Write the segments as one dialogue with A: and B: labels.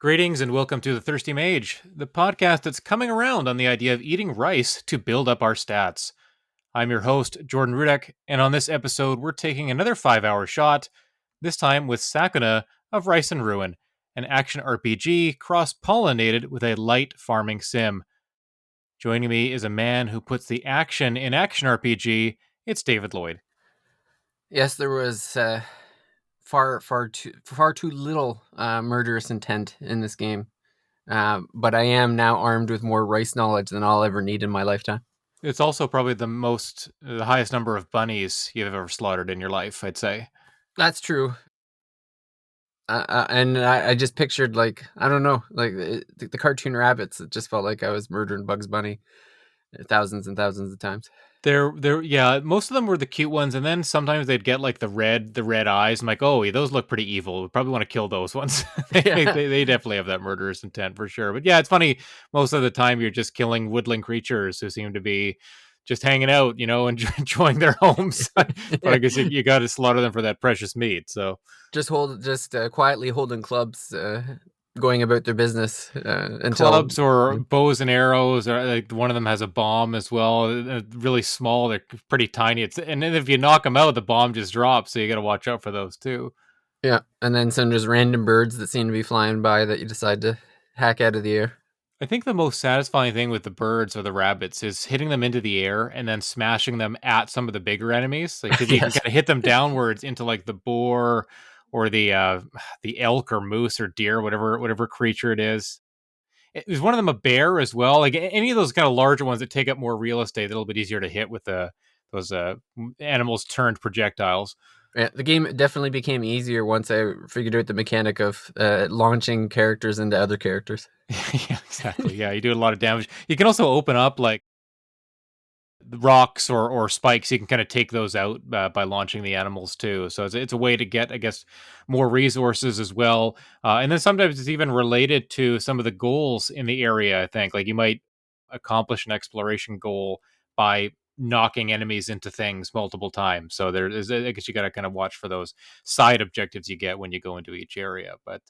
A: Greetings and welcome to The Thirsty Mage, the podcast that's coming around on the idea of eating rice to build up our stats. I'm your host, Jordan Rudek, and on this episode, we're taking another 5-hour shot, this time with Sakuna of Rice and Ruin, an action RPG cross pollinated with a light farming sim. Joining me is a man who puts the action in action RPG. It's David Lloyd.
B: Yes, there was far too little murderous intent in this game, but I am now armed with more rice knowledge than I'll ever need in my lifetime.
A: It's also probably the highest number of bunnies you've ever slaughtered in your life, I'd say.
B: That's true. And I just pictured, like, I don't know, like the cartoon rabbits. It just felt like I was murdering Bugs Bunny thousands and thousands of times.
A: Yeah, most of them were the cute ones, and then sometimes they'd get like the red eyes. I'm like, oh, yeah, those look pretty evil. We probably want to kill those ones. they,
B: Yeah,
A: they they definitely have that murderous intent for sure. But yeah, it's funny. Most of the time, you're just killing woodland creatures who seem to be just hanging out, and enjoying their homes. But I
B: yeah.
A: guess you got to slaughter them for that precious meat. So
B: Just quietly holding clubs, going about their business until.
A: clubs or bows and arrows, or like one of them has a bomb as well. They're really small, they're pretty tiny. And then if you knock them out, the bomb just drops. So you got to watch out for those too.
B: Yeah, and then some just random birds that seem to be flying by that you decide to hack out of the air.
A: I think the most satisfying thing with the birds or the rabbits is hitting them into the air and then smashing them at some of the bigger enemies. Like, because you can
B: Yes.
A: kind of hit them downwards into like the boar or the elk or moose or deer, whatever creature it is. Is one of them a bear as well? Like any of those kind of larger ones that take up more real estate, a little bit easier to hit with those animals turned projectiles.
B: Yeah, the game definitely became easier once I figured out the mechanic of launching characters into other characters.
A: Yeah, exactly. Yeah, you do a lot of damage. You can also open up like rocks or spikes. You can kind of take those out by launching the animals too. So it's a way to get, I guess, more resources as well. And then sometimes it's even related to some of the goals in the area. I think like you might accomplish an exploration goal by knocking enemies into things multiple times. So there is, I guess, you got to kind of watch for those side objectives you get when you go into each area. But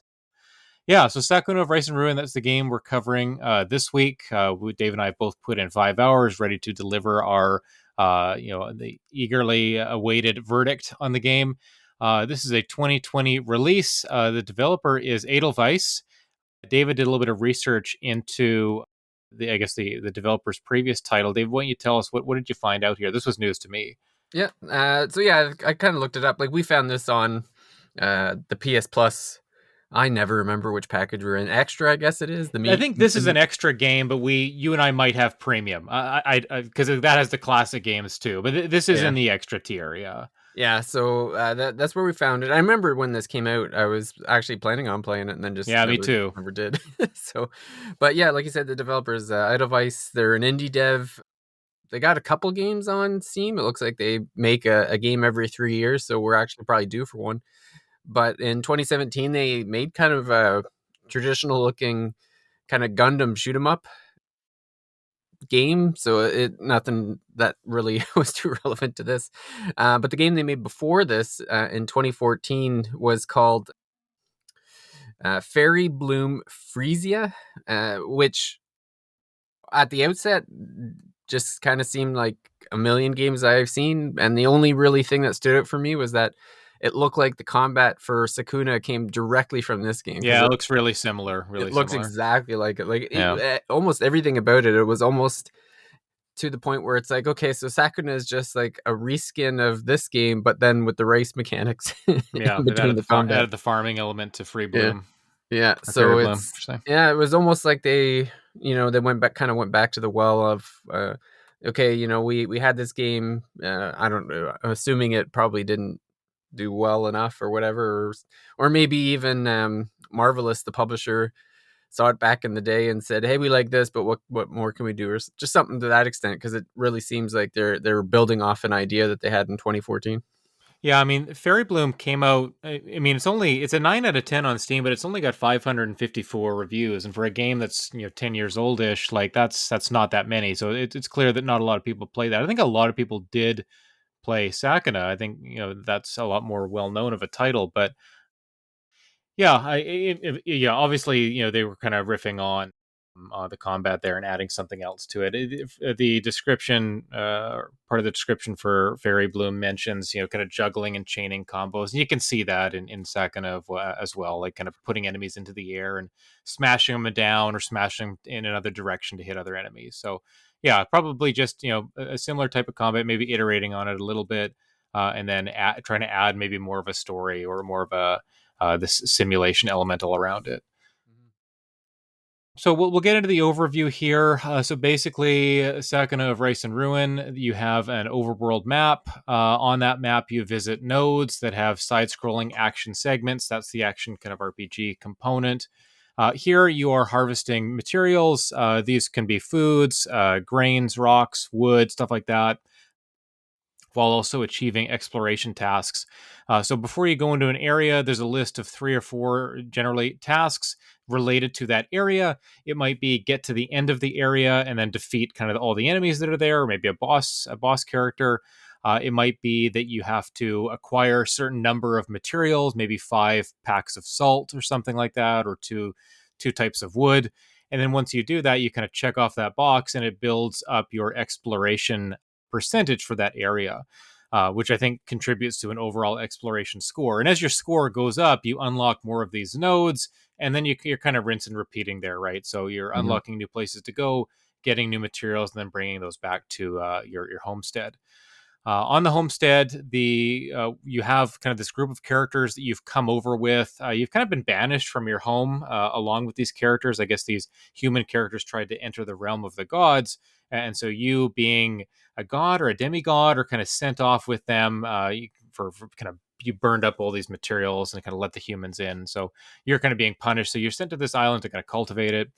A: yeah, so Sakuna of Rice and Ruin, that's the game we're covering this week. Dave and I have both put in 5 hours ready to deliver our, the eagerly awaited verdict on the game. This is a 2020 release. The developer is Edelweiss. David did a little bit of research into the developer's previous title. Dave, why don't you tell us what did you find out here? This was news to me.
B: Yeah. I kind of looked it up. Like, we found this on the PS Plus. I never remember which package we're in. Extra, I guess it is. The
A: I
B: meat.
A: think this is an extra game, but you and I might have premium. Because that has the classic games too. But this is
B: Yeah.
A: in the extra tier. Yeah.
B: Yeah, so that's where we found it. I remember when this came out, I was actually planning on playing it and then just
A: Yeah, me too.
B: never did. So, but yeah, like you said, the developers, Edelweiss, they're an indie dev. They got a couple games on Steam. It looks like they make a game every 3 years, so we're actually probably due for one. But in 2017, they made kind of a traditional looking kind of Gundam shoot 'em up game, so it nothing that really was too relevant to this. But the game they made before this in 2014 was called Fairy Bloom Freesia, which at the outset just kind of seemed like a million games I've seen, and the only really thing that stood out for me was that it looked like the combat for Sakuna came directly from this game, because
A: Yeah, it looks really similar.
B: it
A: Really
B: looks
A: similar.
B: exactly like it. Like
A: Yeah.
B: almost everything about it, it was almost to the point where it's like, okay, so Sakuna is just like a reskin of this game, but then with the race mechanics in
A: Yeah. They've
B: between
A: added
B: the combat.
A: added the farming element to Free
B: Yeah,
A: Bloom
B: yeah.
A: or Fairy
B: So
A: Bloom.
B: it's,
A: I should say.
B: yeah, it was almost like they went back to the well of, okay, we had this game. I don't know. I'm assuming it probably didn't do well enough or whatever, or maybe even Marvelous, the publisher, saw it back in the day and said, "Hey, we like this, but what more can we do?" Or just something to that extent, because it really seems like they're building off an idea that they had in 2014.
A: Yeah, I mean, Fairy Bloom came out. I mean, it's a 9 out of 10 on Steam, but it's only got 554 reviews, and for a game that's 10 years oldish, like that's not that many. So it's clear that not a lot of people play that. I think a lot of people did play Sakuna. I think that's a lot more well known of a title, but Yeah, yeah. Obviously, they were kind of riffing on the combat there and adding something else to it. The description, part of the description for Fairy Bloom mentions, kind of juggling and chaining combos, and you can see that in Sakuna as well, like kind of putting enemies into the air and smashing them down or smashing them in another direction to hit other enemies. So, yeah, probably just a similar type of combat, maybe iterating on it a little bit, and then trying to add maybe more of a story or more of a this simulation elemental around it. So we'll get into the overview here. So basically, Sakuna of Rice and Ruin, you have an overworld map. On that map, you visit nodes that have side-scrolling action segments. That's the action kind of RPG component. Here, you are harvesting materials. These can be foods, grains, rocks, wood, stuff like that, while also achieving exploration tasks. So before you go into an area, there's a list of 3 or 4 generally tasks related to that area. It might be get to the end of the area and then defeat kind of all the enemies that are there, or maybe a boss character. It might be that you have to acquire a certain number of materials, maybe 5 packs of salt or something like that, or two types of wood. And then once you do that, you kind of check off that box and it builds up your exploration percentage for that area, which I think contributes to an overall exploration score. And as your score goes up, you unlock more of these nodes, and then you're kind of rinse and repeating there, right? So you're
B: Mm-hmm.
A: unlocking new places to go, getting new materials, and then bringing those back to your homestead. On the homestead, the you have kind of this group of characters that you've come over with. You've kind of been banished from your home along with these characters. I guess these human characters tried to enter the realm of the gods, and so you, being a god or a demigod, are kind of sent off with them for kind of you burned up all these materials and kind of let the humans in. So you're kind of being punished. So you're sent to this island to kind of cultivate it.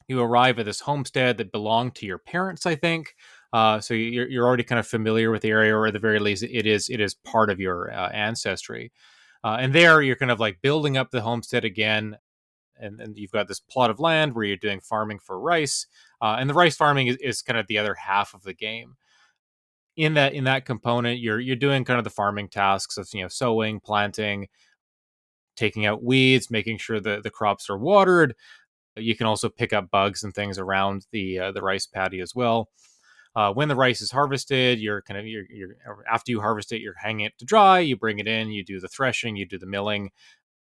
A: You arrive at this homestead that belonged to your parents, I think. So you're already kind of familiar with the area, or at the very least, it is part of your ancestry. And there, you're kind of like building up the homestead again, and you've got this plot of land where you're doing farming for rice, and the rice farming is kind of the other half of the game. In that component, you're doing kind of the farming tasks of sowing, planting, taking out weeds, making sure that the crops are watered. You can also pick up bugs and things around the rice paddy as well. When the rice is harvested, you're after you harvest it, you're hanging it to dry. You bring it in, you do the threshing, you do the milling.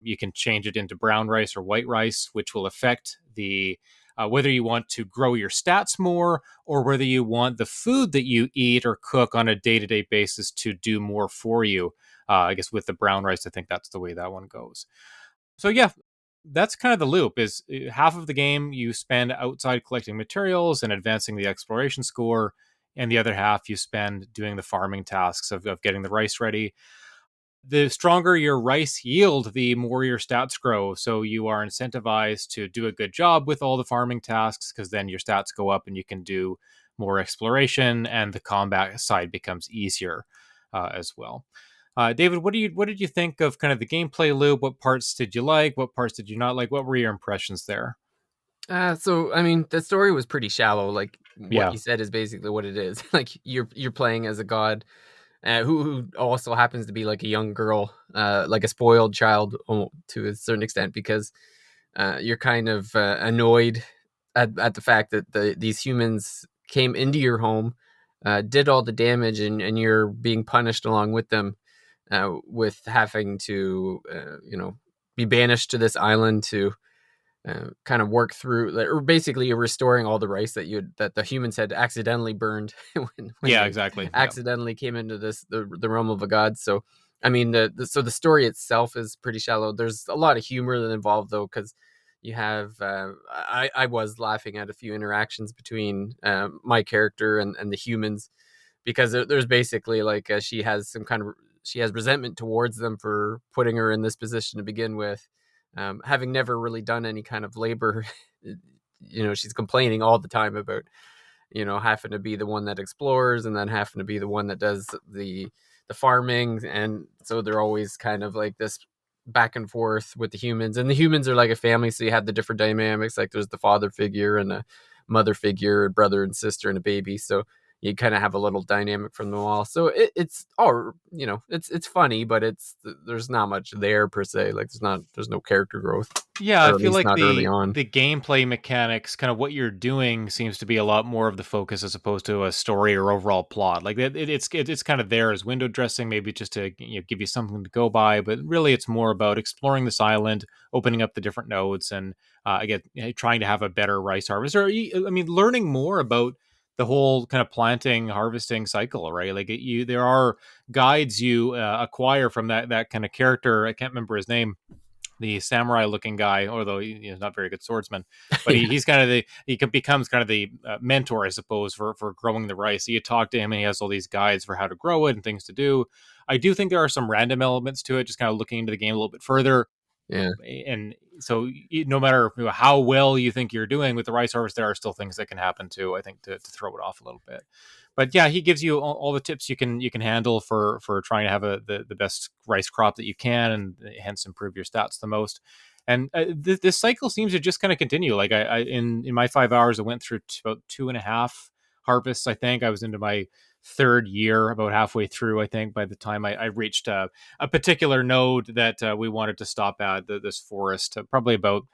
A: You can change it into brown rice or white rice, which will affect the whether you want to grow your stats more or whether you want the food that you eat or cook on a day-to-day basis to do more for you. I guess with the brown rice, I think that's the way that one goes. So yeah, that's kind of the loop. Is half of the game you spend outside collecting materials and advancing the exploration score, and the other half you spend doing the farming tasks of getting the rice ready. The stronger your rice yield, the more your stats grow. So you are incentivized to do a good job with all the farming tasks, because then your stats go up and you can do more exploration, and the combat side becomes easier as well. David, what did you think of kind of the gameplay loop? What parts did you like? What parts did you not like? What were your impressions there?
B: So I mean, the story was pretty shallow. Like what
A: Yeah,
B: you said is basically what it is. Like you're playing as a god who also happens to be like a young girl, like a spoiled child to a certain extent, because you're kind of annoyed at the fact that these humans came into your home, did all the damage, and you're being punished along with them, with having to, be banished to this island to kind of work through, like, or basically you're restoring all the rice that the humans had accidentally burned when
A: yeah,
B: they
A: exactly. Yeah,
B: accidentally came into the realm of a god. So I mean so the story itself is pretty shallow. There's a lot of humor that involved though, because you have I was laughing at a few interactions between my character and the humans, because there's basically like she has resentment towards them for putting her in this position to begin with, having never really done any kind of labor. She's complaining all the time about having to be the one that explores and then having to be the one that does the farming, and so they're always kind of like this back and forth with the humans, and the humans are like a family, so you have the different dynamics, like there's the father figure and a mother figure, a brother and sister and a baby. So you kind of have a little dynamic from them all. So it's all, it's funny, but there's not much there per se. Like there's no character growth,
A: Yeah, I
B: or at
A: feel
B: least
A: like
B: not early on.
A: the gameplay mechanics, kind of what you're doing, seems to be a lot more of the focus as opposed to a story or overall plot. Like it's kind of there as window dressing, maybe just to give you something to go by. But really, it's more about exploring this island, opening up the different nodes, and again, trying to have a better rice harvest. Or I mean, learning more about the whole kind of planting harvesting cycle, right? Like there are guides you acquire from that kind of character. I can't remember his name, the samurai looking guy, although he's not a very good swordsman, but
B: Yeah,
A: he's kind of becomes kind of the mentor, I suppose, for growing the rice. So you talk to him and he has all these guides for how to grow it and things to do. I do think there are some random elements to it, just kind of looking into the game a little bit further.
B: yeah.
A: And so no matter how well you think you're doing with the rice harvest, there are still things that can happen too, I think, to throw it off a little bit. But yeah, he gives you all the tips you can handle for trying to have the best rice crop that you can, and hence improve your stats the most. And this cycle seems to just kind of continue. Like in my 5 hours, I went through about 2.5 harvests. I think I was into my third year, about halfway through. I think by the time I reached a particular node that we wanted to stop at, this forest, probably about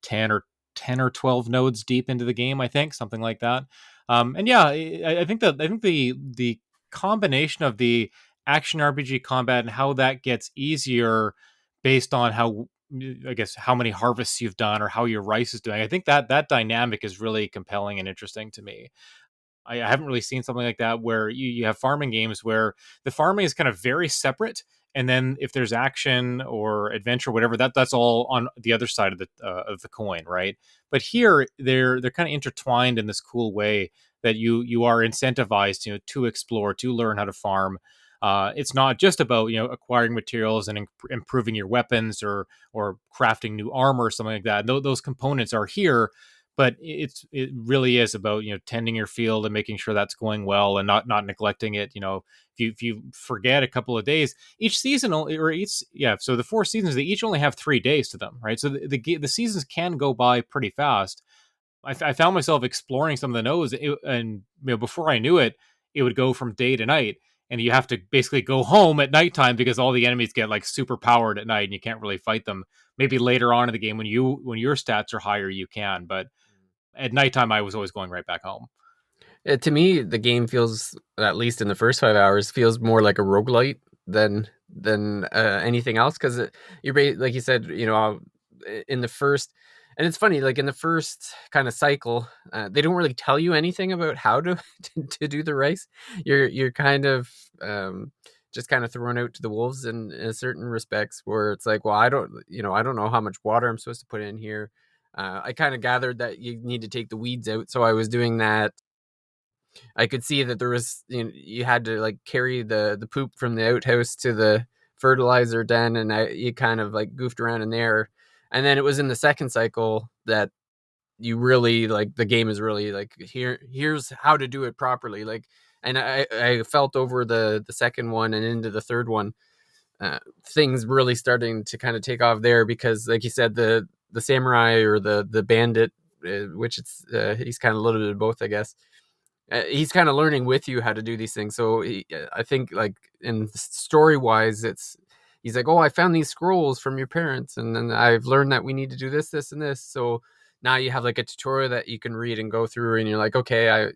A: 10 or 12 nodes deep into the game, I think, something like that. And yeah, I think the combination of the action RPG combat and how that gets easier based on how, I guess, how many harvests you've done or how your rice is doing. I think that dynamic is really compelling and interesting to me. I haven't really seen something like that where you have farming games where the farming is kind of very separate, and then if there's action or adventure, whatever, that's all on the other side of the coin, right? But here they're kind of intertwined in this cool way that you are incentivized, to explore, to learn how to farm. It's not just about acquiring materials and improving your weapons or crafting new armor or something like that. Those components are here, but it really is about tending your field and making sure that's going well and not neglecting it. If you forget a couple of days, each season or each, yeah, so the 4 seasons, they each only have 3 days to them, right? So the seasons can go by pretty fast. I found myself exploring some of the nodes, and before I knew it, it would go from day to night, and you have to basically go home at nighttime because all the enemies get like super powered at night, and you can't really fight them. Maybe later on in the game when your stats are higher, you can, but at nighttime I was always going right back home.
B: To me, the game feels, at least in the first 5 hours, feels more like a roguelite than anything else. Because you're like you said, in the first, and it's funny, like in the first kind of cycle, they don't really tell you anything about how to to do the rice. You're kind of just kind of thrown out to the wolves in certain respects, where it's like, well, I don't know how much water I'm supposed to put in here. I kind of gathered that you need to take the weeds out, so I was doing that. I could see that there was, you had to like carry the poop from the outhouse to the fertilizer den, and you kind of like goofed around in there. And then it was in the second cycle that you really, like, the game is really like, here's how to do it properly. Like, and I felt over the second one and into the third one, things really starting to kind of take off there, because like you said, the samurai or the bandit, which it's he's kind of a little bit of both, I guess. He's kind of learning with you how to do these things. So I think, like, in story wise, he's like, oh, I found these scrolls from your parents, and then I've learned that we need to do this, this, and this. So now you have like a tutorial that you can read and go through, and you're like, okay,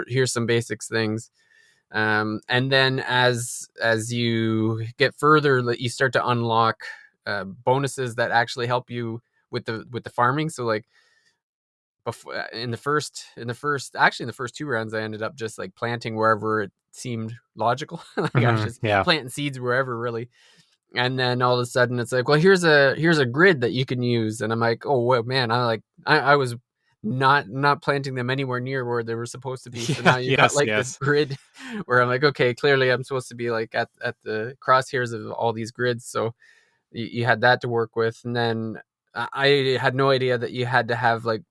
B: here's some basics things. And then as you get further, you start to unlock bonuses that actually help you with the farming. So like, before, in the first 2 rounds, I ended up just like planting wherever it seemed logical. Like, I was just
A: Yeah.
B: planting seeds wherever, really. And then all of a sudden it's like, well, here's a grid that you can use. And I'm like, oh well, man, I was not planting them anywhere near where they were supposed to be. So
A: Yeah.
B: now you've got
A: Yes.
B: like this
A: Yes.
B: grid where I'm like, okay, clearly I'm supposed to be like at the crosshairs of all these grids. So you had that to work with. And then I had no idea that you had to have, like,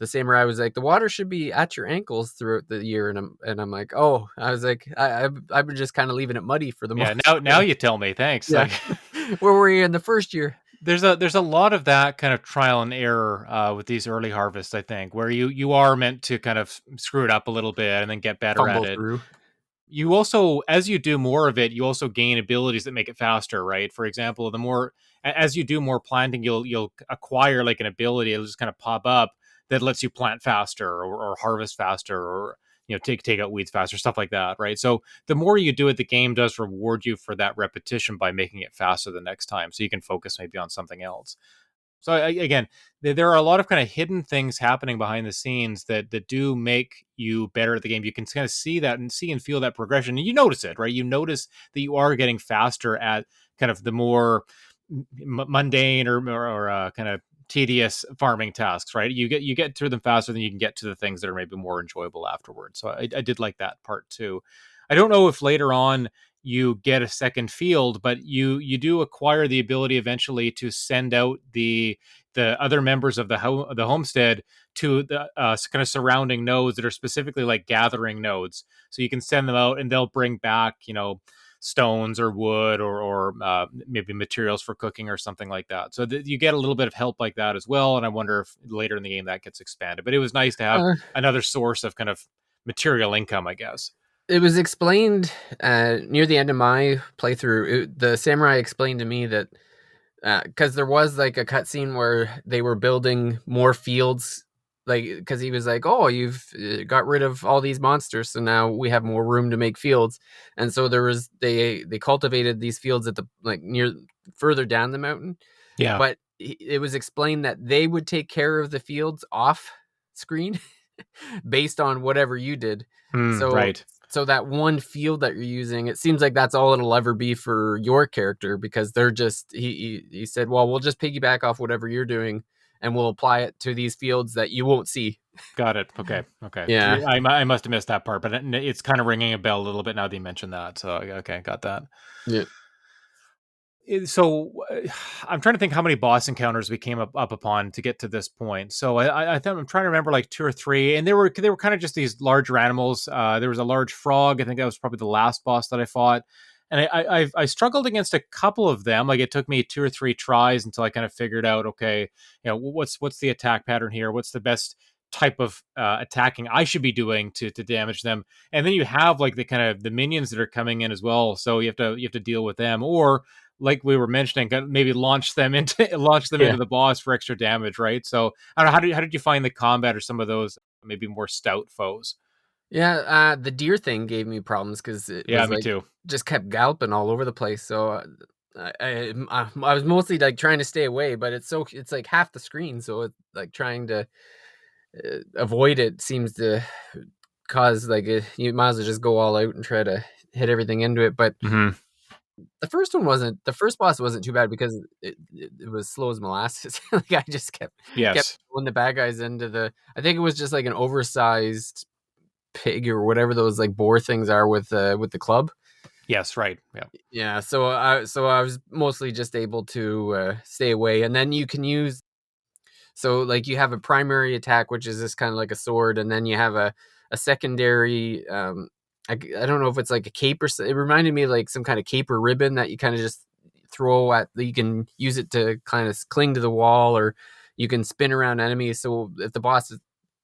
B: the samurai was like, the water should be at your ankles throughout the year. And I'm like, oh, I was like, I've been just kind of leaving it muddy for the
A: Yeah.
B: most
A: Now
B: part.
A: you tell me. Thanks.
B: Yeah.
A: Like,
B: Where were you in the first year?
A: There's a lot of that kind of trial and error with these early harvests, I think, where you are meant to kind of screw it up a little bit and then get better at
B: Fumble
A: it.
B: through.
A: You also, as you do more of it, you also gain abilities that make it faster, right? For example, as you do more planting, you'll acquire like an ability. It'll just kind of pop up that lets you plant faster or harvest faster or take out weeds faster, stuff like that, right? So the more you do it, the game does reward you for that repetition by making it faster the next time, so you can focus maybe on something else. So again, there are a lot of kind of hidden things happening behind the scenes that do make you better at the game. You can kind of see that and see and feel that progression, and you notice it, right? You notice that you are getting faster at kind of the more mundane or kind of tedious farming tasks, right? You get through them faster than you can get to the things that are maybe more enjoyable afterwards. So I did like that part too. I don't know if later on you get a second field, but you do acquire the ability eventually to send out the other members of the homestead to the kind of surrounding nodes that are specifically like gathering nodes. So you can send them out, and they'll bring back stones or wood or maybe materials for cooking or something like that. So you get a little bit of help like that as well. And I wonder if later in the game that gets expanded. But it was nice to have
B: Uh,
A: another source of kind of material income, I guess.
B: it was explained near the end of my playthrough. The samurai explained to me that because there was like a cutscene where they were building more fields, like because he was like, "Oh, you've got rid of all these monsters, so now we have more room to make fields." And so they cultivated these fields at the like near further down the mountain,
A: Yeah.
B: but it was explained that they would take care of the fields off screen based on whatever you did. So
A: Right.
B: so that one field that you're using, it seems like that's all it'll ever be for your character because they're just he said, well, we'll just piggyback off whatever you're doing and we'll apply it to these fields that you won't see.
A: Got it. Okay. Okay.
B: Yeah.
A: I must have missed that part, but it's kind of ringing a bell a little bit now that you mentioned that. So okay, got that.
B: Yeah.
A: So I'm trying to think how many boss encounters we came up upon to get to this point. So I think I'm trying to remember like two or three, and they were kind of just these larger animals. There was a large frog. I think that was probably the last boss that I fought, and I struggled against a couple of them. Like it took me two or three tries until I kind of figured out, okay, what's the attack pattern here? What's the best type of attacking I should be doing to damage them? And then you have like the kind of the minions that are coming in as well. So you have to deal with them, or like we were mentioning, maybe launch them into
B: Yeah.
A: the boss for extra damage, right? So I don't know, how did you find the combat or some of those maybe more stout foes?
B: Yeah, the deer thing gave me problems because it
A: Yeah,
B: was
A: me
B: like
A: too.
B: just kept galloping all over the place. So I was mostly like trying to stay away, but it's like half the screen, so it's like trying to avoid it seems to cause like you might as well just go all out and try to hit everything into it. But
A: Hmm.
B: the first boss wasn't too bad because it was slow as molasses. Like I just kept
A: Yes.
B: pulling the bad guys into the. I think it was just like an oversized pig or whatever those like boar things are with the club.
A: Yes. Right. Yeah.
B: Yeah, so I was mostly just able to stay away, and then you can use so like you have a primary attack, which is this kind of like a sword, and then you have a secondary. I don't know if it's like a cape or it reminded me of like some kind of cape or ribbon that you kind of just throw at. You can use it to kind of cling to the wall, or you can spin around enemies. So if the boss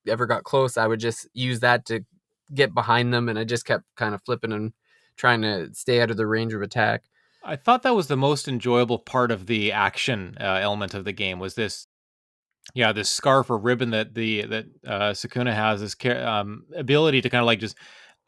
B: ever got close, I would just use that to get behind them, and I just kept kind of flipping and trying to stay out of the range of attack.
A: I thought that was the most enjoyable part of the action element of the game was this. Yeah, this scarf or ribbon that Sakuna has this ability to kind of like just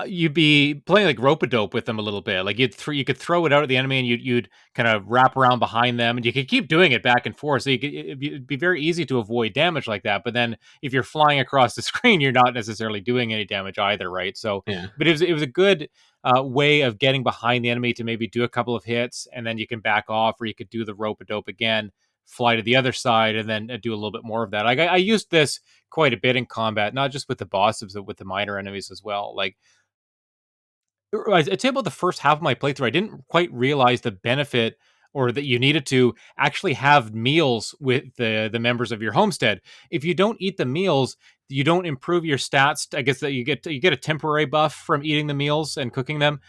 A: you'd be playing like rope a dope with them a little bit. Like you could throw it out at the enemy, and you'd kind of wrap around behind them, and you could keep doing it back and forth. So it'd be very easy to avoid damage like that. But then if you're flying across the screen, you're not necessarily doing any damage either, right? So,
B: Yeah.
A: but it was a good way of getting behind the enemy to maybe do a couple of hits, and then you can back off, or you could do the rope a dope again, fly to the other side, and then do a little bit more of that. Like I used this quite a bit in combat, not just with the bosses, but with the minor enemies as well. Like I'd say about the first half of my playthrough, I didn't quite realize the benefit or that you needed to actually have meals with the members of your homestead. If you don't eat the meals, you don't improve your stats. I guess that you get a temporary buff from eating the meals and cooking them,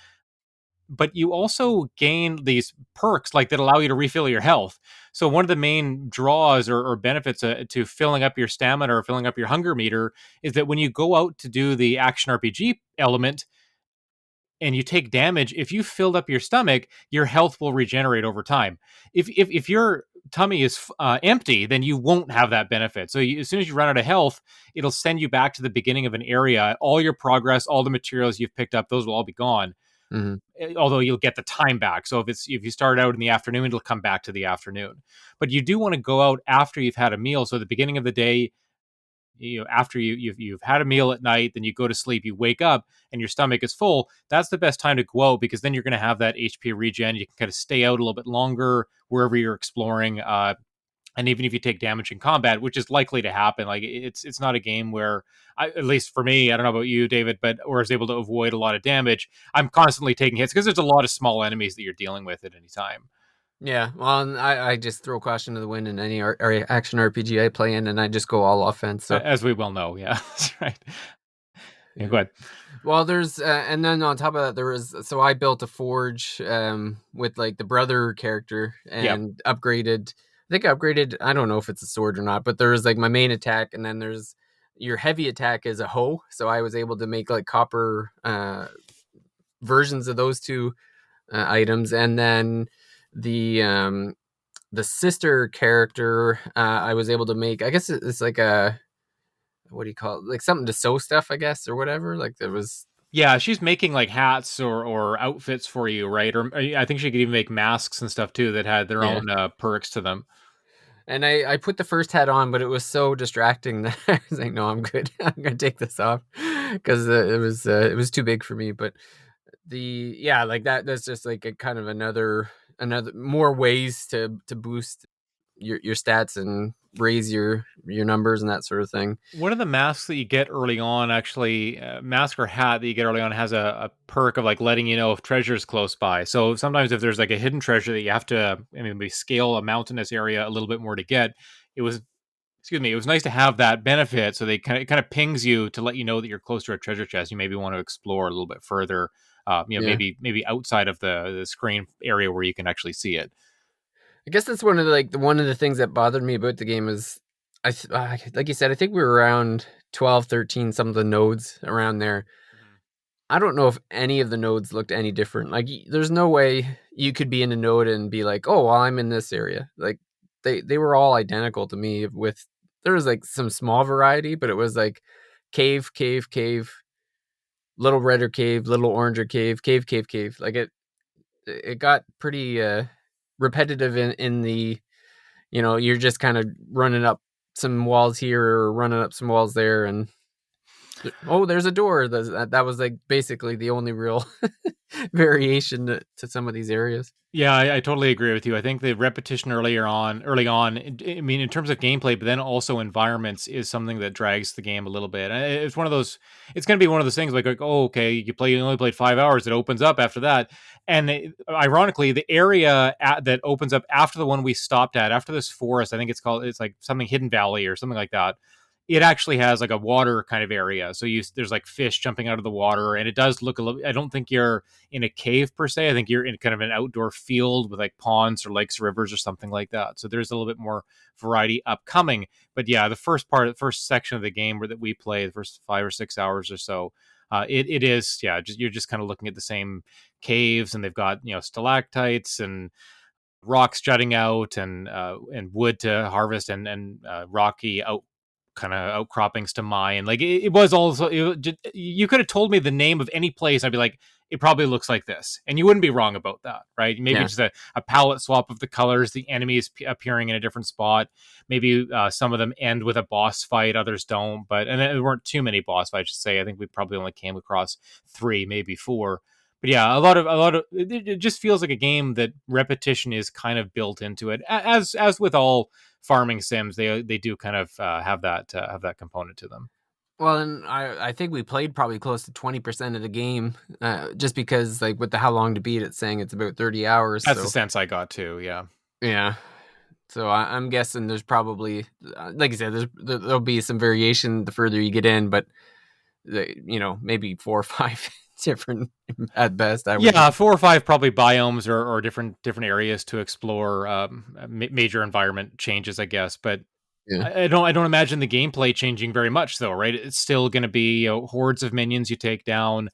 A: but you also gain these perks like that allow you to refill your health. So one of the main draws or benefits to filling up your stamina or filling up your hunger meter is that when you go out to do the action RPG element and you take damage, if you filled up your stomach, your health will regenerate over time. If your tummy is empty, then you won't have that benefit. So as soon as you run out of health, it'll send you back to the beginning of an area. All your progress, all the materials you've picked up, those will all be gone.
B: Hmm.
A: Although you'll get the time back. So if you start out in the afternoon, it'll come back to the afternoon. But you do want to go out after you've had a meal. So at the beginning of the day, after you've had a meal at night, then you go to sleep, you wake up and your stomach is full. That's the best time to go out because then you're going to have that HP regen. You can kind of stay out a little bit longer wherever you're exploring. And even if you take damage in combat, which is likely to happen, like it's not a game where at least for me, I don't know about you, David, but or is able to avoid a lot of damage. I'm constantly taking hits because there's a lot of small enemies that you're dealing with at any time.
B: Yeah, well, I just throw caution to the wind in any action RPG I play in, and I just go all offense. So
A: As we well know. Yeah. That's right. Yeah,
B: yeah.
A: go ahead.
B: Well, there's and then on top of that, there was so I built a forge with like the brother character
A: Yep.
B: and upgraded. I think I upgraded. I don't know if it's a sword or not, but there was like my main attack, and then there's your heavy attack is a hoe. So I was able to make like copper versions of those two items, and then the the sister character I was able to make. I guess it's like a what do you call it? Like something to sew stuff, I guess, or whatever. Like there was
A: Yeah, she's making like hats or outfits for you, right? Or I think she could even make masks and stuff too that had their
B: yeah.
A: own perks to them.
B: And I put the first hat on, but it was so distracting that I was like, no, I'm good. I'm gonna take this off because it was too big for me. But yeah, like that's just like a kind of another more ways to boost your stats and raise your numbers and that sort of thing.
A: One of the masks that you get early on, actually, mask or hat that you get early on has a perk of like letting you know if treasure's close by. So sometimes if there's like a hidden treasure that you have to, I mean, maybe scale a mountainous area a little bit more to get, it was, excuse me, it was nice to have that benefit. So it kind of pings you to let you know that you're close to a treasure chest. You maybe want to explore a little bit further.
B: Yeah.
A: Maybe outside of the screen area where you can actually see it.
B: I guess that's one of one of the things that bothered me about the game is like you said, I think we were around 12, 13, some of the nodes around there.
A: Mhm.
B: I don't know if any of the nodes looked any different. Like there's no way you could be in a node and be like, "Oh, well, I'm in this area." Like they were all identical to me with there was like some small variety, but it was like cave, cave, cave, little redder cave, little oranger cave, cave, cave, cave. Like it got pretty repetitive in the you're just kind of running up some walls here or running up some walls there and oh, there's a door. That was like basically the only real variation to some of these areas.
A: Yeah, I totally agree with you. I think the repetition early on, I mean, in terms of gameplay, but then also environments is something that drags the game a little bit. And it's one of those. It's going to be one of those things like, oh, okay, you only played 5 hours. It opens up after that, and ironically, the area that opens up after the one we stopped at, after this forest, I think it's like something Hidden Valley or something like that. It actually has like a water kind of area, so there's like fish jumping out of the water, and it does look a little. I don't think you're in a cave per se. I think you're in kind of an outdoor field with like ponds or lakes, or rivers, or something like that. So there's a little bit more variety upcoming. But yeah, the first section of the game where that we play, the first 5 or 6 hours or so, it is you're just kind of looking at the same caves, and they've got stalactites and rocks jutting out and wood to harvest and rocky kind of outcroppings to mine. Like it was also you could have told me the name of any place, I'd be like, it probably looks like this, and you wouldn't be wrong about that, right? Maybe
B: Yeah.
A: just a palette swap of the colors, the enemies appearing in a different spot. Maybe some of them end with a boss fight, others don't. But and there weren't too many boss fights, I should say. I think we probably only came across 3, maybe 4. But yeah, a lot of it just feels like a game that repetition is kind of built into it, as with all farming sims. They do kind of have that component to them.
B: Well, and I think we played probably close to 20% of the game, just because like with the how long to beat, it's saying it's about 30 hours.
A: That's the
B: So
A: sense I got too. Yeah.
B: yeah. So I'm guessing there's probably, like I said, there'll be some variation the further you get in, but maybe 4 or 5 different at best, I would
A: Yeah,
B: think.
A: 4 or 5 probably biomes or different areas to explore, major environment changes, I guess, but
B: Yeah.
A: I don't imagine the gameplay changing very much though, right? It's still gonna be, hordes of minions you take down,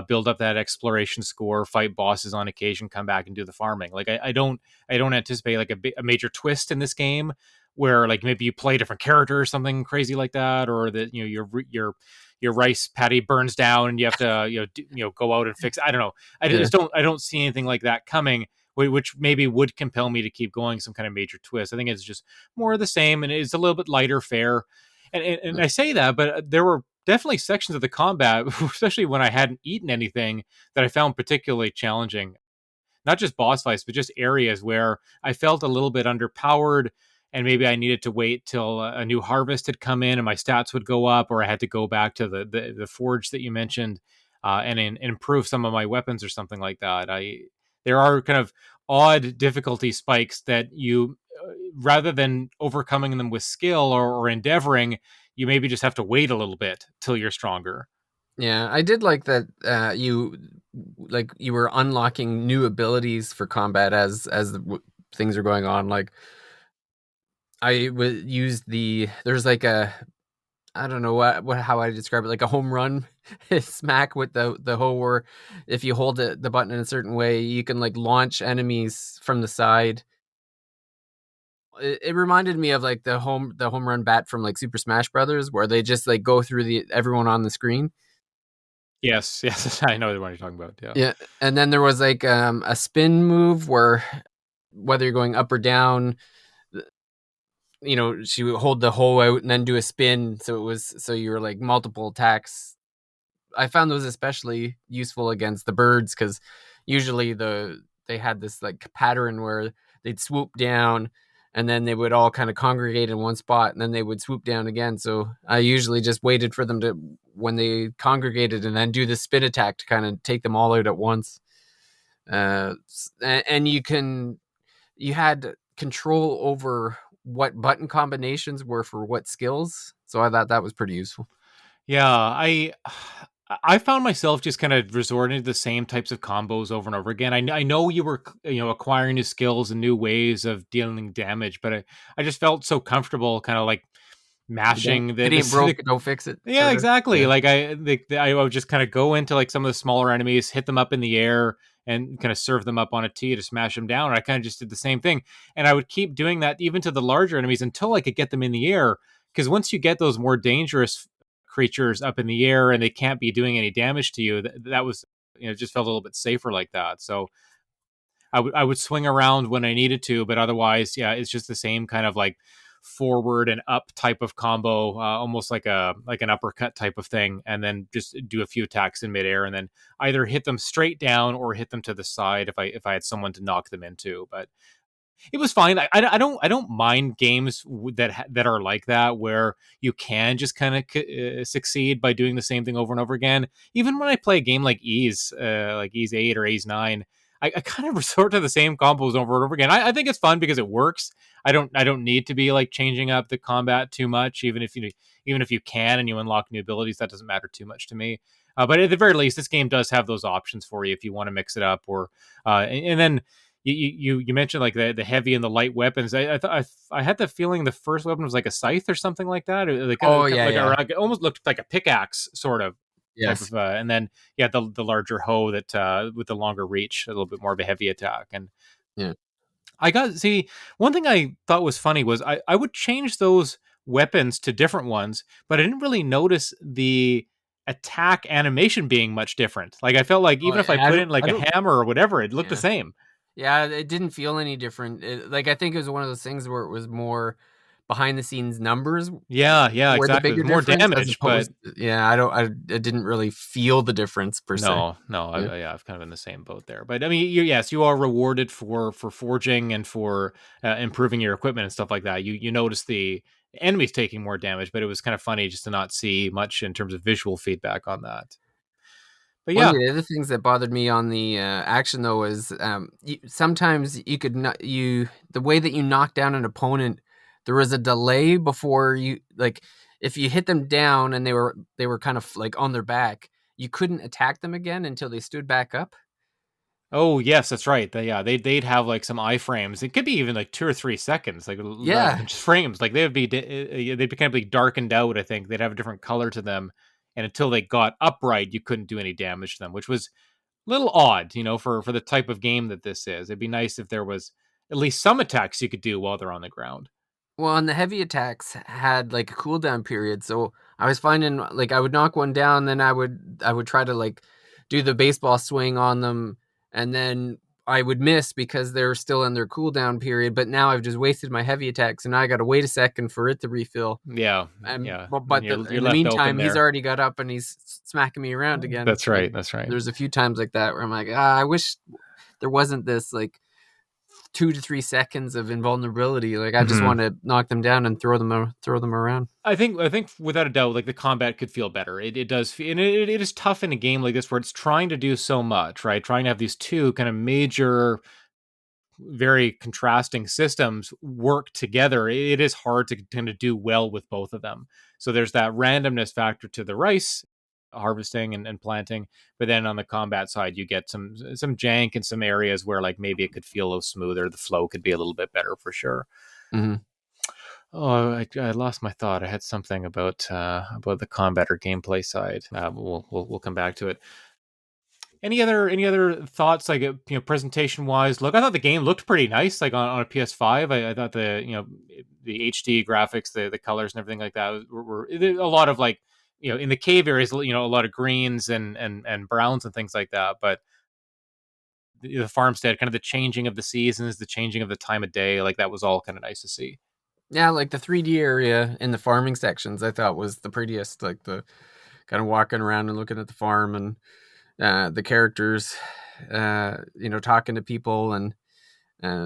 A: build up that exploration score, fight bosses on occasion, come back and do the farming. Like, I don't anticipate, like, a major twist in this game where, like, maybe you play a different character or something crazy like that, or that, your rice paddy burns down and you have to, go out and fix. I don't know.
B: Yeah.
A: I don't see anything like that coming, which maybe would compel me to keep going. Some kind of major twist. I think it's just more of the same, and it's a little bit lighter fare. And I say that, but there were definitely sections of the combat, especially when I hadn't eaten anything, that I found particularly challenging. Not just boss fights, but just areas where I felt a little bit underpowered, and maybe I needed to wait till a new harvest had come in and my stats would go up, or I had to go back to the forge that you mentioned, and improve some of my weapons or something like that. I There are kind of odd difficulty spikes that you, rather than overcoming them with skill or endeavoring, you maybe just have to wait a little bit till you're stronger.
B: Yeah, I did like that you were unlocking new abilities for combat as things are going on. Like I would use there's like a I don't know what how I describe it, like a home run smack with the hoe where if you hold the button in a certain way, you can like launch enemies from the side. It reminded me of like the home run bat from like Super Smash Brothers, where they just like go through the everyone on the screen.
A: Yes, yes, I know the one you're talking about. Yeah.
B: Yeah, and then there was like a spin move where whether you're going up or down, she would hold the hoe out and then do a spin, so you were like multiple attacks. I found those especially useful against the birds because usually they had this like pattern where they'd swoop down and then they would all kind of congregate in one spot and then they would swoop down again. So I usually just waited for them to when they congregated and then do the spin attack to kind of take them all out at once. And you had control over what button combinations were for what skills. So I thought that was pretty useful.
A: Yeah, I found myself just kind of resorting to the same types of combos over and over again. I know you were, acquiring new skills and new ways of dealing damage, but I just felt so comfortable kind of like mashing
B: It ain't broke, don't fix it,
A: yeah,
B: sort of.
A: exactly.
B: Yeah.
A: Like I would just kind of go into like some of the smaller enemies, hit them up in the air, and kind of serve them up on a tee to smash them down. And I kind of just did the same thing, and I would keep doing that even to the larger enemies until I could get them in the air. Because once you get those more dangerous creatures up in the air and they can't be doing any damage to you, that was, just felt a little bit safer like that. So I would swing around when I needed to, but otherwise, yeah, it's just the same kind of like forward and up type of combo, almost like an uppercut type of thing, and then just do a few attacks in midair, and then either hit them straight down or hit them to the side if I had someone to knock them into. But it was fine. I don't mind games that are like that where you can just kind of succeed by doing the same thing over and over again. Even when I play a game like Ease 8 or Ease 9, I kind of resort to the same combos over and over again. I think it's fun because it works. I don't need to be like changing up the combat too much, even if you can and you unlock new abilities, that doesn't matter too much to me. But at the very least, this game does have those options for you if you want to mix it up, or and then you mentioned like the heavy and the light weapons. I thought I had the feeling the first weapon was like a scythe or something like that. Like
B: Oh,
A: kind of
B: yeah,
A: like
B: yeah.
A: it almost looked like a pickaxe sort of type
B: Yes.
A: of, and then yeah, the larger hoe that with the longer reach, a little bit more of a heavy attack. And
B: Yeah.
A: I got see one thing I thought was funny was I would change those weapons to different ones, but I didn't really notice the attack animation being much different. Like I felt like
B: Oh,
A: even if I put in like
B: I
A: a
B: don't
A: hammer or whatever, it looked the
B: yeah.
A: same.
B: Yeah, it didn't feel any different. Like, I think it was one of those things where it was more behind the scenes numbers
A: Yeah, yeah,
B: were the
A: exactly. There's
B: bigger
A: more
B: difference as
A: damage, but
B: opposed yeah, I didn't really feel the difference per se.
A: no, no,
B: Yeah.
A: yeah, I've kind of in the same boat there. But I mean, yes, you are rewarded for forging and for improving your equipment and stuff like that. You notice the enemies taking more damage, but it was kind of funny just to not see much in terms of visual feedback on that. But
B: One of
A: yeah,
B: the other things that bothered me on the, action though is, sometimes you could not the way that you knock down an opponent, there was a delay before you like, if you hit them down and they were kind of, like, on their back, you couldn't attack them again until they stood back up.
A: Oh, yes, that's right. They'd have, like, some iframes. It could be even, like, 2 or 3 seconds, like, not
B: Yeah.
A: even just frames, like, they would be they'd be kind of, like, darkened out, I think. They'd have a different color to them, and until they got upright, you couldn't do any damage to them, which was a little odd, for the type of game that this is. It'd be nice if there was at least some attacks you could do while they're on the ground.
B: Well, and the heavy attacks had, like, a cooldown period, so I was finding, like, I would knock one down, then I would try to, like, do the baseball swing on them, and then I would miss because they're still in their cooldown period, but now I've just wasted my heavy attack, so now I gotta wait a second for it to refill,
A: Yeah,
B: and
A: yeah,
B: but
A: and
B: but
A: you're
B: in the
A: left open
B: meantime, he's
A: there.
B: already got up and he's smacking me around again,
A: That's
B: like,
A: right, that's right.
B: there's a few times like that where I'm like, "Ah, I wish there wasn't this, like, 2 to 3 seconds of invulnerability, like, I just
A: Mhm.
B: wanna knock them down and throw them around."
A: I think without a doubt, like the combat could feel better. It does, and it is tough in a game like this where it's trying to do so much, right? Trying to have these two kind of major, very contrasting systems work together. It is hard to kind of do well with both of them. So there's that randomness factor to the rice harvesting and planting, but then on the combat side, you get some jank in some areas where like maybe it could feel a little smoother. The flow could be a little bit better for sure.
B: Mhm.
A: Oh, I lost my thought. I had something about the combat or gameplay side. We'll come back to it. Any other thoughts, like presentation wise? Look, I thought the game looked pretty nice, like on a PS5. I thought the HD graphics, the colors and everything like that were a lot of like in the cave areas, a lot of greens and browns and things like that. But the farmstead, kind of the changing of the seasons, the changing of the time of day, like that was all kind of nice to see.
B: Yeah, like, the 3D area in the farming sections I thought was the prettiest, like, the kinda walking around and looking at the farm and, the characters, talking to people and,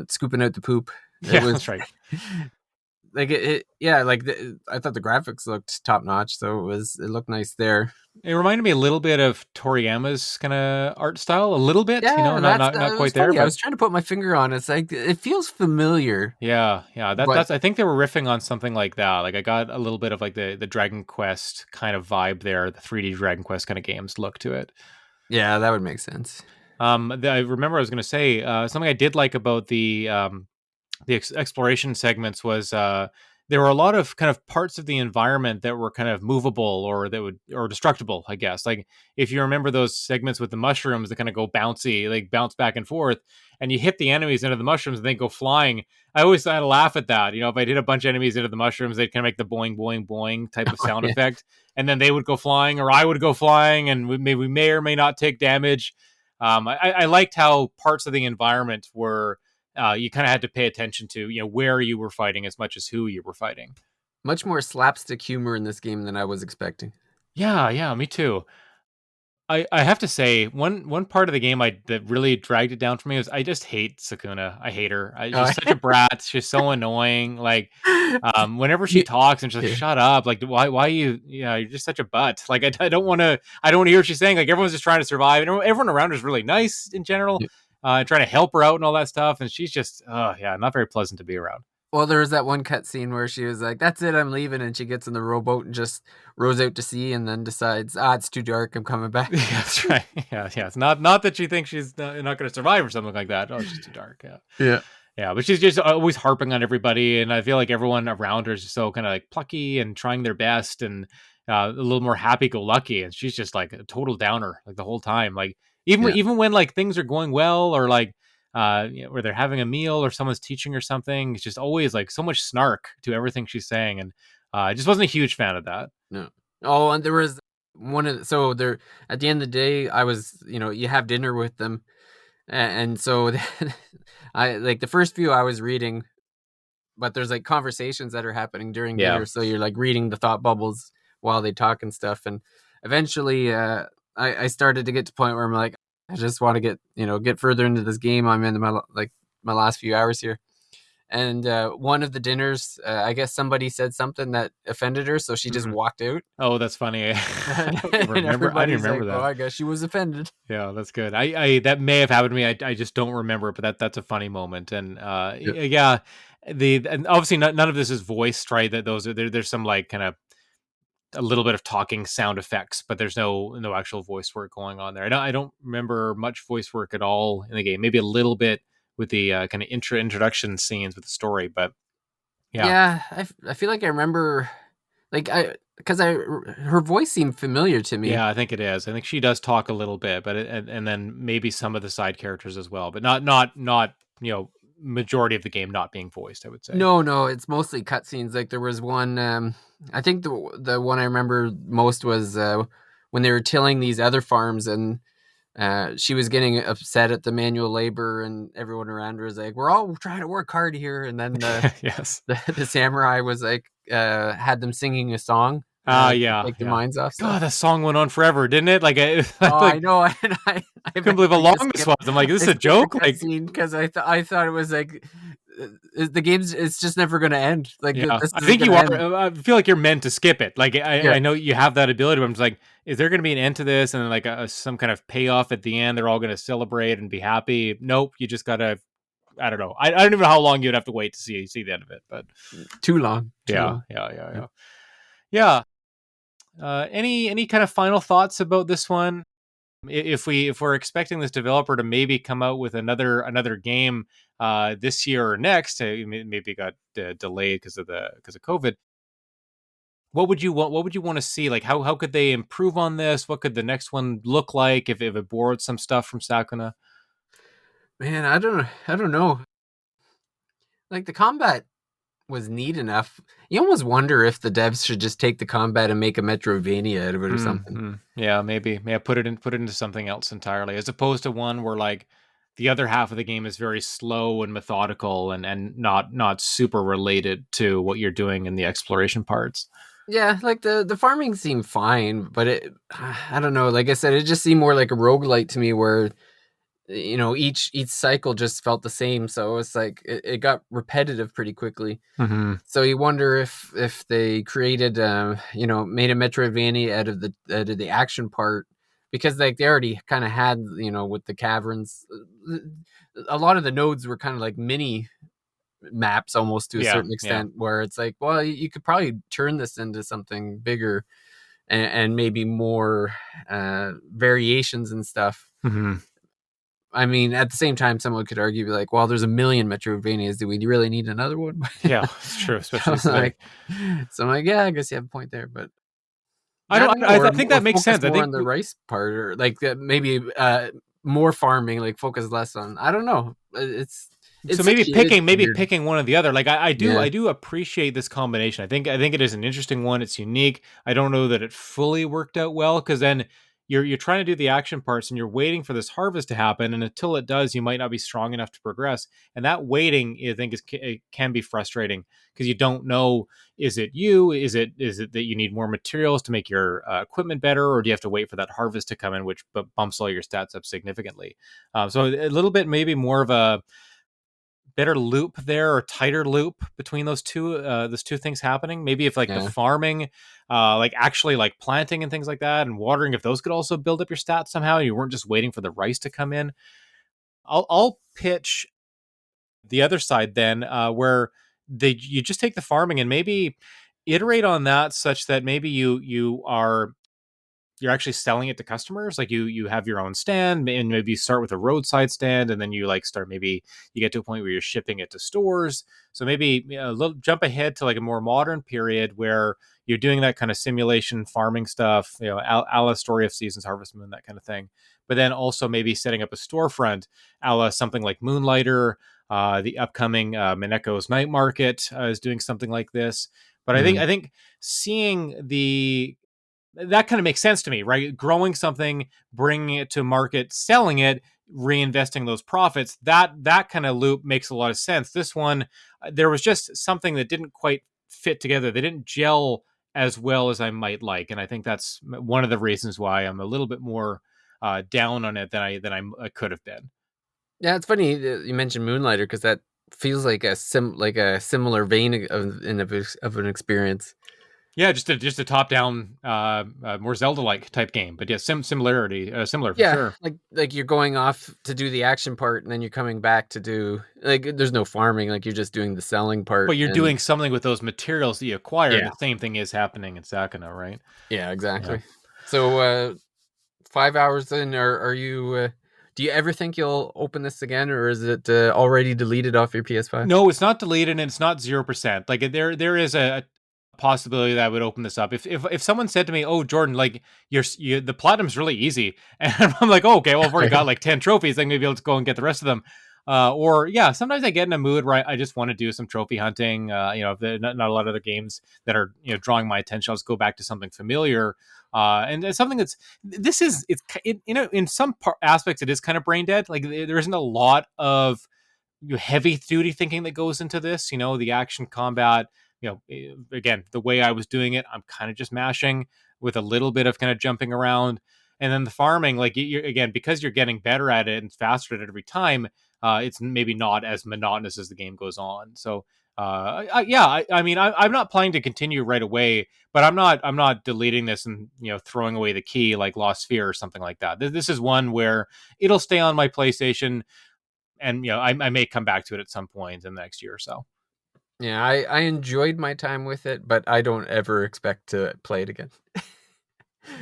B: scooping out the poop. It
A: Yeah,
B: was
A: that's right.
B: like, it yeah, like, I thought the graphics looked top notch, so it looked nice there.
A: It reminded me a little bit of Toriyama's kinda art style, a little bit,
B: Yeah,
A: not
B: it was
A: quite there,
B: funny, I
A: but
B: was trying to put my finger on it, it's like, it feels familiar,
A: yeah, yeah,
B: but
A: that's I think they were riffing on something like that, like, I got a little bit of, like, the Dragon Quest kind of vibe there, the 3D Dragon Quest kinda games look to it.
B: yeah, that would make sense.
A: I remember I was gonna say, something I did like about the exploration segments was there were a lot of kind of parts of the environment that were kind of movable or that would or destructible, I guess. Like if you remember those segments with the mushrooms that kind of go bouncy, like bounce back and forth, and you hit the enemies into the mushrooms and they go flying. I always had to laugh at that. If I hit a bunch of enemies into the mushrooms, they'd kind of make the boing boing boing type of
B: Oh,
A: sound
B: yeah.
A: effect, and then they would go flying or I would go flying, and we may or may not take damage. I liked how parts of the environment were you kind of had to pay attention to, where you were fighting as much as who you were fighting.
B: Much more slapstick humor in this game than I was expecting.
A: Yeah, yeah, me too. I have to say one part of the game that really dragged it down for me was I just hate Sakuna. I hate her. She's
B: Oh,
A: such a brat. She's so annoying. Like, whenever she
B: you
A: talks and she's like,
B: yeah.
A: "Shut up!" Like, why you? Yeah, you're just such a butt. Like, I don't want to. I don't want to hear what she's saying. Like, everyone's just trying to survive, and everyone around her is really nice in general, trying to help her out and all that stuff. And she's just, yeah, not very pleasant to be around.
B: Well, there was that one cutscene where she was like, "That's it, I'm leaving," and she gets in the rowboat and just rows out to sea and then decides, "Ah, it's too dark, I'm coming back."
A: Yeah, that's right. Yeah, yeah. It's not that she thinks she's not going to survive or something like that. Oh, it's just too dark. Yeah,
B: Yeah.
A: yeah. But she's just always harping on everybody, and I feel like everyone around her is just so kind of like plucky and trying their best and a little more happy-go-lucky, and she's just like a total downer like the whole time. Like
B: Yeah.
A: even when like things are going well or like where they're having a meal or someone's teaching her something, it's just always like so much snark to everything she's saying, and I just wasn't a huge fan of that.
B: No. Oh, and there was one of the so there at the end of the day, I was you have dinner with them, and so then I like, the first few I was reading, but there's, like, conversations that are happening during
A: Yeah.
B: dinner, so you're, like, reading the thought bubbles while they talk and stuff, and eventually, I started to get to the point where I'm like, "I just wanna get further into this game I'm in my last few hours here." And, one of the dinners, I guess somebody said something that offended her, so she just
A: Mhm.
B: walked out,
A: Oh, that's funny. I don't
B: and
A: remember. I didn't
B: everybody's
A: remember
B: like, "Oh,
A: that.
B: I guess she was offended."
A: Yeah, that's good. I that may have happened to me. I just don't remember, but that's a funny moment. And
B: Yeah.
A: yeah, the and obviously none of this is voiced, right? That those are there's some like kind of a little bit of talking sound effects, but there's no actual voice work going on there. I don't remember much voice work at all in the game. Maybe a little bit with the kind of introduction scenes with the story, but yeah,
B: Yeah, I feel like I remember, like I because I her voice seemed familiar to me.
A: yeah, I think it is. I think she does talk a little bit, but and then maybe some of the side characters as well, but not majority of the game not being voiced. I would say.
B: No, no, it's mostly cutscenes. Like there was one, I think the one I remember most was when they were tilling these other farms, and she was getting upset at the manual labor, and everyone around her was like, "We're all trying to work hard here." And then
A: Yes.
B: the samurai was like, had them singing a song to
A: Yeah,
B: take their
A: yeah.
B: minds off
A: God,
B: stuff.
A: that song went on forever, didn't it? Like, I
B: Oh, I
A: like
B: know, and I
A: couldn't believe how
B: eventually
A: long
B: just
A: this was. I'm like, is
B: I
A: this a
B: skipped the
A: joke? Like,
B: cutscene because I thought it was like the game's it's just never going to end. Like
A: yeah,
B: this
A: I
B: isn't
A: think
B: going
A: you
B: to
A: are.
B: end.
A: I feel like you're meant to skip it. Like,
B: Yeah,
A: I know you have that ability, but I'm just like, is there going to be an end to this and then like some kind of payoff at the end? They're all going to celebrate and be happy. Nope, you just gotta. I don't know. I don't even know how long you'd have to wait to see the end of it. But
B: too long, too
A: yeah,
B: long.
A: yeah, yeah,
B: Yeah.
A: yeah, yeah. Any kind of final thoughts about this one? If we're expecting this developer to maybe come out with another game this year or next, maybe it got delayed because of COVID. What would you want to see? Like how could they improve on this? What could the next one look like if it borrowed some stuff from Sakuna?
B: Man, I don't know. Like the combat was neat enough. You almost wonder if the devs should just take the combat and make a Metroidvania out of it or something.
A: Yeah, maybe. Yeah, put it into something else entirely, as opposed to one where like the other half of the game is very slow and methodical and not super related to what you're doing in the exploration parts.
B: Yeah, like the farming seemed fine, but it I don't know. Like I said, it just seemed more like a roguelite to me, where each cycle just felt the same. So it's like it got repetitive pretty quickly.
A: Hmm.
B: So you wonder if they created made a Metroidvania out of the action part, because like they already kind of had, with the caverns, a lot of the nodes were kind of like mini maps almost to a
A: Yeah,
B: certain
A: yeah.
B: extent, where it's like, well, you could probably turn this into something bigger, and maybe more variations and stuff.
A: Hmm.
B: I mean, at the same time, someone could argue, be like, well, there's a million Metroidvanias. Do we really need another one?
A: Yeah, it's true,
B: so
A: especially
B: I'm
A: today.
B: like, yeah, I guess you have a point there, but
A: I
B: I
A: don't.
B: don't know,
A: I think
B: or
A: that makes
B: focus
A: sense. I
B: more
A: think
B: on the rice part, or like maybe more farming, like focus less on. I don't know.
A: so.
B: It's such it's
A: Maybe
B: weird.
A: picking one or the other. Like
B: Yeah,
A: I do appreciate this combination. I think it is an interesting one. It's unique. I don't know that it fully worked out well because then you're trying to do the action parts and you're waiting for this harvest to happen, and until it does, you might not be strong enough to progress. And that waiting, I think, it can be frustrating because you don't know, is it you? Is it that you need more materials to make your equipment better, or do you have to wait for that harvest to come in, which bumps all your stats up significantly? So a little bit maybe more of a better loop there or tighter loop between those two things happening. Maybe if like the
B: yeah.
A: farming, like actually like planting and things like that and watering, if those could also build up your stats somehow, you weren't just waiting for the rice to come in. I'll pitch the other side then, where they you just take the farming and maybe iterate on that such that maybe you're actually selling it to customers. Like you have your own stand, and maybe you start with a roadside stand, and then you like start, maybe you get to a point where you're shipping it to stores. So maybe a little jump ahead to like a more modern period where you're doing that kind of simulation farming stuff, a la Story of Seasons, Harvest Moon, that kind of thing. But then also maybe setting up a storefront, a la something like Moonlighter. The upcoming Mineko's Night Market is doing something like this. But
B: Mm,
A: I think seeing the that kind of makes sense to me, right? Growing something, bringing it to market, selling it, reinvesting those profits. That kind of loop makes a lot of sense. This one, there was just something that didn't quite fit together. They didn't gel as well as I might like, and I think that's one of the reasons why I'm a little bit more down on it I could have been.
B: yeah. It's funny that you mentioned Moonlighter, because that feels like a similar vein of an experience.
A: Yeah, just a top down, more Zelda like type game, but yeah, similarity, similar for
B: Yeah,
A: sure.
B: like you're going off to do the action part, and then you're coming back to do like there's no farming, like you're just doing the selling
A: But
B: part,
A: you're
B: and
A: doing something with those materials that you acquire.
B: yeah,
A: The same thing is happening in Sakuna, right?
B: yeah,
A: Yeah.
B: exactly. So 5 hours in, are you? Do you ever think you'll open this again, or is it already deleted off your PS5?
A: No, it's not deleted and it's not 0%. Like there is a possibility that I would open this up. If someone said to me, "Oh, Jordan, like the platinum's really easy," and I'm like, "Oh, okay, well, I've already got like 10 trophies. Like maybe let's go and get the rest of them." Or yeah, sometimes I get in a mood where I just want to do some trophy hunting. If not a lot of other games that are drawing my attention. I'll just go back to something familiar. And it's something that's this is it's in some aspects it is kind of brain dead. Like there isn't a lot of heavy duty thinking that goes into this. The action combat. Again, the way I was doing it, I'm kind of just mashing with a little bit of kind of jumping around, and then the farming, like again, because you're getting better at it and faster at it every time. It's maybe not as monotonous as the game goes on. So. Yeah, I mean, I'm not planning to continue right away, but I'm not deleting this and throwing away the key like Lost Sphere or something like that. This is one where it'll stay on my PlayStation, and I may come back to it at some point in the next year or so.
B: Yeah, I enjoyed my time with it, but I don't ever expect to play it again.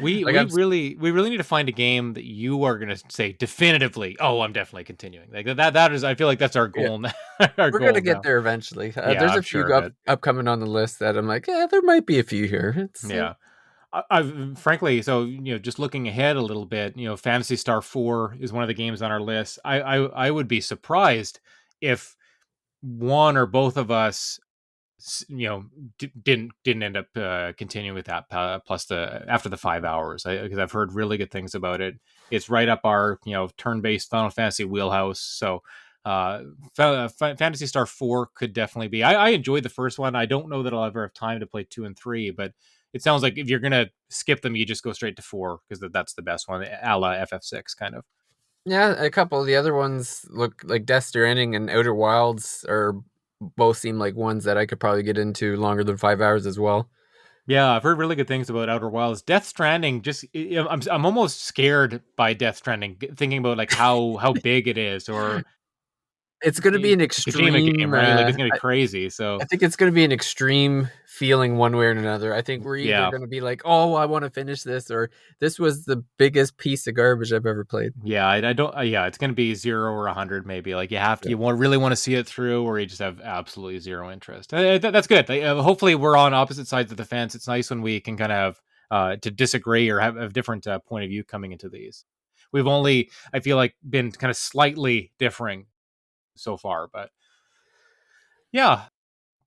A: We
B: Like
A: we really we really need to find a game that you are going to say definitively, "Oh, I'm definitely continuing." Like that is I feel like that's our
B: yeah,
A: goal now. Our
B: we're gonna
A: goal
B: get
A: now.
B: there eventually.
A: Yeah,
B: There's
A: I'm
B: a few
A: sure of it.
B: upcoming on the list that I'm like, yeah, there might be a few here. It's
A: Yeah. I've frankly, so just looking ahead a little bit, Fantasy Star 4 is one of the games on our list. I would be surprised if one or both of us didn't end up continuing with that plus the after the 5 hours, because I've heard really good things about it. It's right up our turn-based Final Fantasy wheelhouse. So uh Fantasy Star 4 could definitely be. I enjoyed the first one. I don't know that I'll ever have time to play 2 and 3, but it sounds like if you're gonna skip them, you just go straight to 4 because that's the best one, a la FF6 kind of.
B: yeah. A couple of the other ones look like Death Stranding and Outer Wilds are both seem like ones that I could probably get into longer than 5 hours as well.
A: Yeah, I've heard really good things about Outer Wilds. Death Stranding, just I'm almost scared by Death Stranding, thinking about like how big it is, or
B: It's going to be an
A: it's a Kojima game,
B: extreme.
A: right? Like it's gonna be crazy.
B: I
A: So
B: think it's going to be an extreme feeling one way or another. I think we're either
A: yeah,
B: going to be like, "Oh, I want to finish this," or "This was the biggest piece of garbage I've ever played."
A: yeah, I don't. Yeah, it's gonna be 0 or 100, maybe. Like you have to,
B: Yeah.
A: really want to see it through, or you just have absolutely zero interest. That's good. Hopefully, we're on opposite sides of the fence. It's nice when we can kind of to disagree or have a different point of view coming into these. We've only, I feel like, been kind of slightly differing so far, but yeah.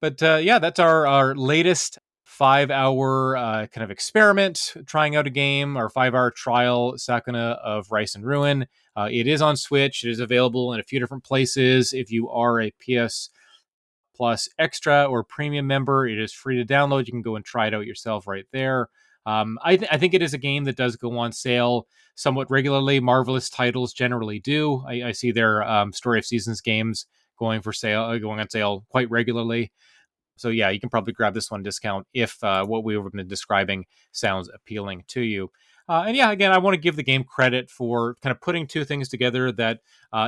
A: But yeah, that's our latest 5 hour kind of experiment, trying out a game, our 5 hour trial, Sakuna of Rice and Ruin. It is on Switch. It is available in a few different places. If you are a PS Plus Extra or Premium member, it is free to download. You can go and try it out yourself right there. I think it is a game that does go on sale somewhat regularly. Marvelous titles generally do. I see their Story of Seasons games going on sale quite regularly. So yeah, you can probably grab this one discount if what we've been describing sounds appealing to you. And yeah, again, I want to give the game credit for kind of putting two things together that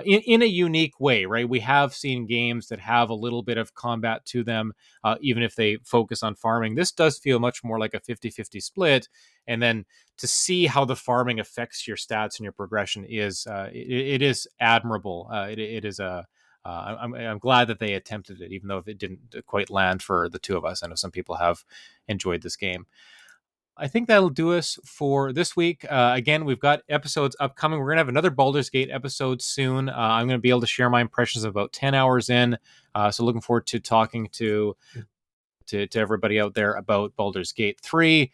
A: in a unique way, right? We have seen games that have a little bit of combat to them, even if they focus on farming. This does feel much more like a 50-50 split. And then to see how the farming affects your stats and your progression it is admirable. It is a I'm glad that they attempted it, even though if it didn't quite land for the two of us. I know some people have enjoyed this game. I think that'll do us for this week. Again, we've got episodes upcoming. We're going to have another Baldur's Gate episode soon. I'm going to be able to share my impressions about 10 hours in. So looking forward to talking to everybody out there about Baldur's Gate 3.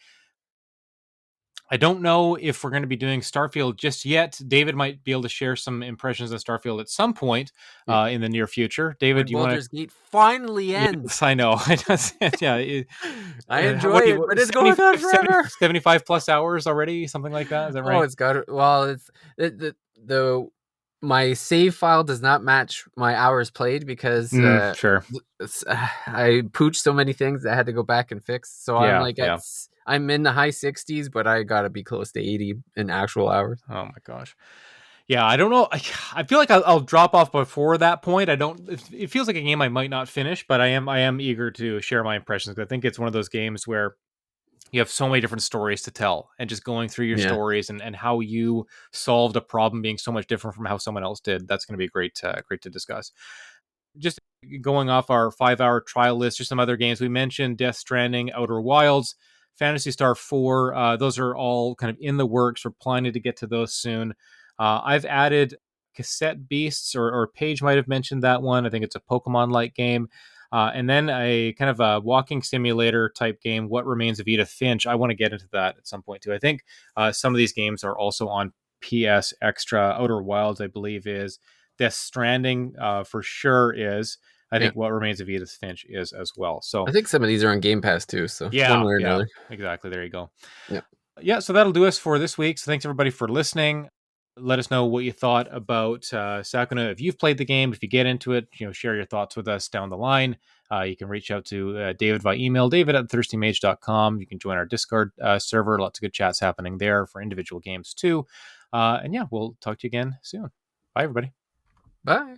A: I don't know if we're going to be doing Starfield just yet. David might be able to share some impressions of Starfield at some point
B: Yeah.
A: in the near future. David,
B: When
A: do you want to?
B: Baldur's Gate finally ends.
A: Yes, I know. Yeah.
B: I enjoy
A: What do you,
B: it, but it's going on forever.
A: 75 plus hours already? Something like that. Is that
B: Oh,
A: right?
B: it's got well, it's the my save file does not match my hours played because
A: Sure.
B: I pooched so many things that I had to go back and fix. So I'm
A: Yeah,
B: like
A: yeah.
B: I'm in the high 60s, but I gotta be close to 80 in actual hours.
A: Oh my gosh. Yeah, I don't know. I feel like I'll drop off before that point. I don't. It feels like a game I might not finish, but I am eager to share my impressions. 'Cause I think it's one of those games where you have so many different stories to tell, and just going through your
B: Yeah,
A: stories and how you solved a problem being so much different from how someone else did. That's going to be great, great to discuss. Just going off our 5 hour trial list, just some other games we mentioned: Death Stranding, Outer Wilds, Fantasy Star 4. Those are all kind of in the works. We're planning to get to those soon. I've added Cassette Beasts, or Paige might have mentioned that one. I think it's a Pokemon like game. And then a kind of a walking simulator type game, What Remains of Edith Finch. I want to get into that at some point too. I think some of these games are also on PS Extra. Outer Wilds, I believe, is. Death Stranding for sure is. I
B: yeah.
A: think What Remains of Edith Finch is as well.
B: I
A: So
B: think some of these are on Game Pass too. So one
A: yeah,
B: way or
A: yeah,
B: another.
A: exactly. There you go.
B: Yeah.
A: Yeah, so that'll do us for this week. So thanks everybody for listening. Let us know what you thought about Sakuna. If you've played the game, if you get into it, share your thoughts with us down the line. You can reach out to David by email, david@thirstymage.com. You can join our Discord server. Lots of good chats happening there for individual games too. And yeah, we'll talk to you again soon. Bye, everybody.
B: Bye.